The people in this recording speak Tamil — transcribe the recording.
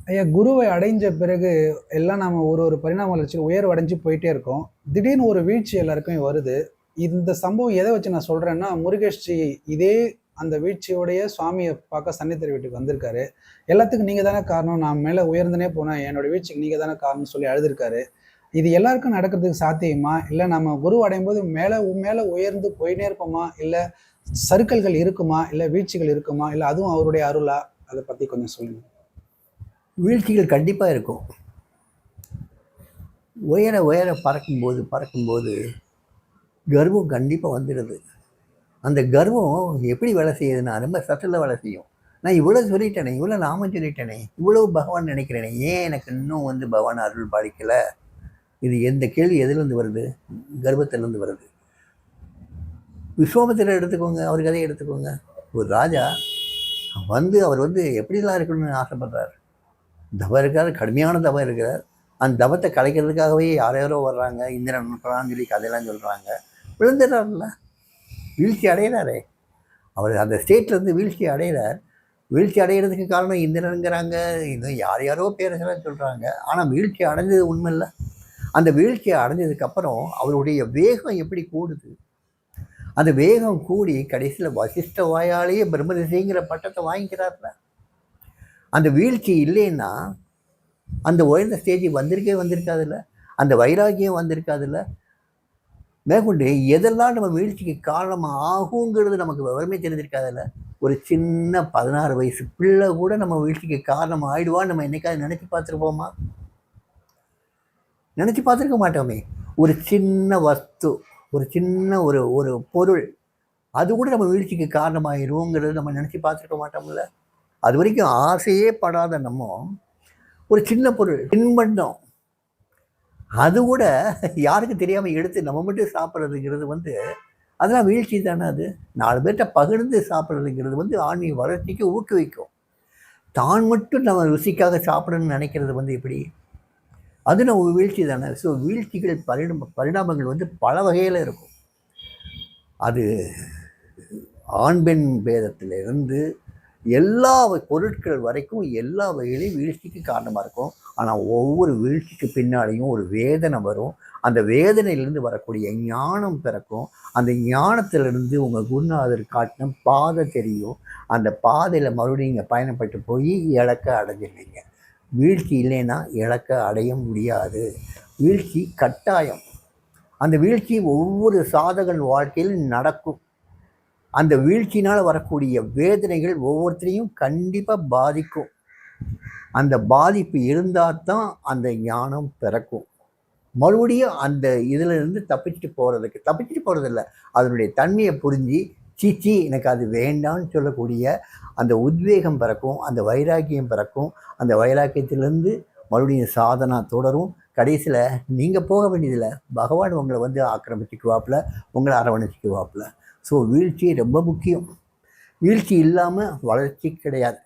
ஐயா, குருவை அடைஞ்ச பிறகு எல்லாம் நாம ஒரு ஒரு பரிணாம வளர்ச்சியில் உயர்வு அடைஞ்சு போயிட்டே இருக்கோம். திடீர்னு ஒரு வீழ்ச்சி எல்லாருக்கும் வருது. இந்த சம்பவம் எதை வச்சு நான் சொல்றேன்னா, முருகேஷ்ஜி இதே அந்த வீழ்ச்சியோடைய சுவாமியை பார்க்க சன்னித்தர் வீட்டுக்கு வந்திருக்காரு. எல்லாத்துக்கும் நீங்க தானே காரணம், நான் மேல உயர்ந்தனே போனேன், என்னோட வீழ்ச்சிக்கு நீங்க தானே காரணம்னு சொல்லி அழுதுருக்காரு. இது எல்லாருக்கும் நடக்கிறதுக்கு சாத்தியமா? இல்லை நம்ம குரு அடையும் போது மேல மேல உயர்ந்து போயினே இருப்போமா? இல்லை சறுக்கல்கள் இருக்குமா? இல்லை வீழ்ச்சிகள் இருக்குமா? இல்லை அதுவும் அவருடைய அருளா? அதை பத்தி கொஞ்சம் சொல்லுங்க. வீழ்ச்சிகள் கண்டிப்பாக இருக்கும். உயர உயர பறக்கும்போது கர்வம் கண்டிப்பாக வந்துடுது. அந்த கர்வம் எப்படி வேலை செய்யுதுன்னா ரொம்ப சட்டிலாக வேலை செய்யும். நான் இவ்வளோ சொல்லிட்டேனே, இவ்வளோ நாமம் சொல்லிட்டேனே, இவ்வளோ பகவான் நினைக்கிறேனே, ஏன் எனக்கு இன்னும் பகவான் அருள் பாலிக்கலை? இது எந்த கேள்வி எதுலேருந்து வருது? கர்வத்திலேருந்து வருது. விஸ்வாமித்திரர் எடுத்துக்கோங்க, அவர் கதையை எடுத்துக்கோங்க. ஒரு ராஜா அவர் எப்படிலாம் இருக்கணும்னு ஆசைப்படுறார். தவம் இருக்கார், கடுமையான தவம் இருக்கிறார். அந்த தவத்தை கலைக்கிறதுக்காகவே யாரோ வர்றாங்க, இந்திரன் அனுப்புறான்னு சொல்லி கதையெல்லாம் சொல்கிறாங்க. விழுந்துடுறாருல்ல, வீழ்ச்சி அடைகிறாரே. அவர் அந்த ஸ்டேட்லேருந்து வீழ்ச்சி அடைகிறார். வீழ்ச்சி அடைகிறதுக்கு காரணம் இந்திரனுங்கிறாங்க, இன்னும் யாரோ பேரெல்லாம் சொல்கிறாங்க. ஆனால் வீழ்ச்சி அடைஞ்சது உண்மை இல்லை. அந்த வீழ்ச்சியை அடைஞ்சதுக்கப்புறம் அவருடைய வேகம் எப்படி கூடுது? அந்த வேகம் கூடி கடைசியில் வசிஷ்ட வாயாலேயே பிரம்மரிஷிங்கிற பட்டத்தை வாங்கிக்கிறார்ல. அந்த வீழ்ச்சி இல்லைன்னா அந்த உயர்ந்த ஸ்டேஜ் வந்திருக்காதுல்ல, அந்த வைராக்கியம் வந்திருக்காதுல்ல. மேற்கொண்டு எதெல்லாம் நம்ம வீழ்ச்சிக்கு காரணமாக ஆகுங்கிறது நமக்கு விவரமே தெரிஞ்சிருக்காதுல்ல. ஒரு சின்ன 16 வயசு பிள்ளை கூட நம்ம வீழ்ச்சிக்கு காரணம் ஆயிடுவான்னு நம்ம என்னைக்காவது நினச்சி பார்த்துருப்போமா? நினச்சி பார்த்துருக்க மாட்டோமே. ஒரு சின்ன வஸ்து, ஒரு சின்ன ஒரு பொருள், அது கூட நம்ம வீழ்ச்சிக்கு காரணமாயிருங்கிறது நம்ம நினச்சி பார்த்துருக்க மாட்டோம்ல. அது வரைக்கும் ஆசையே படாத நம்ம ஒரு சின்ன பொருள் தின்பண்டம், அது கூட யாருக்கு தெரியாமல் எடுத்து நம்ம மட்டும் சாப்பிட்றதுங்கிறது அதெல்லாம் வீழ்ச்சி தானே. அது 4 பேர்கிட்ட பகிர்ந்து சாப்பிட்றதுங்கிறது ஆன்மீக வளர்ச்சிக்கு ஊக்குவிக்கும். தான் மட்டும் நம்ம ருசிக்காக சாப்பிடணும்னு நினைக்கிறது எப்படி? அது நம்ம வீழ்ச்சி தானே. ஸோ வீழ்ச்சிகள் பரிணாமங்கள் பல வகையில் இருக்கும். அது ஆண் பெண் பேதத்திலிருந்து எல்லா பொருட்கள் வரைக்கும் எல்லா வகையிலையும் வீழ்ச்சிக்கு காரணமாக இருக்கும். ஆனால் ஒவ்வொரு வீழ்ச்சிக்கு பின்னாடியும் ஒரு வேதனை வரும். அந்த வேதனையிலிருந்து வரக்கூடிய ஞானம் பிறக்கும். அந்த ஞானத்திலிருந்து உங்கள் குருநாதர் காட்டின பாதை தெரியும். அந்த பாதையில் மறுபடியும் நீங்கள் பயணப்பட்டு போய் இலக்கை அடைஞ்சிருவீங்க. வீழ்ச்சி இல்லைன்னா இலக்கை அடைய முடியாது. வீழ்ச்சி கட்டாயம். அந்த வீழ்ச்சி ஒவ்வொரு சாதகன் வாழ்க்கையிலும் நடக்கும். அந்த வீழ்ச்சினால் வரக்கூடிய வேதனைகள் ஒவ்வொருத்தரையும் கண்டிப்பாக பாதிக்கும். அந்த பாதிப்பு இருந்தால் தான் அந்த ஞானம் பிறக்கும். மறுபடியும் அந்த இதிலிருந்து தப்பிச்சுட்டு போகிறதில்ல, அதனுடைய தன்மையை புரிஞ்சு சீச்சி எனக்கு அது வேண்டான்னு சொல்லக்கூடிய அந்த உத்வேகம் பிறக்கும், அந்த வைராக்கியம் பிறக்கும். அந்த வைராக்கியத்திலேருந்து மறுபடியும் சாதனா தொடரும். கடைசியில் நீங்கள் போக வேண்டியதில்லை, பகவான் உங்களை ஆக்கிரமிச்சுக்குவாப்புல, உங்களை அரவணைச்சிக்குவாப்புல. ஸோ வீழ்ச்சி ரொம்ப முக்கியம். வீழ்ச்சி இல்லாமல் வளர்ச்சி கிடையாது.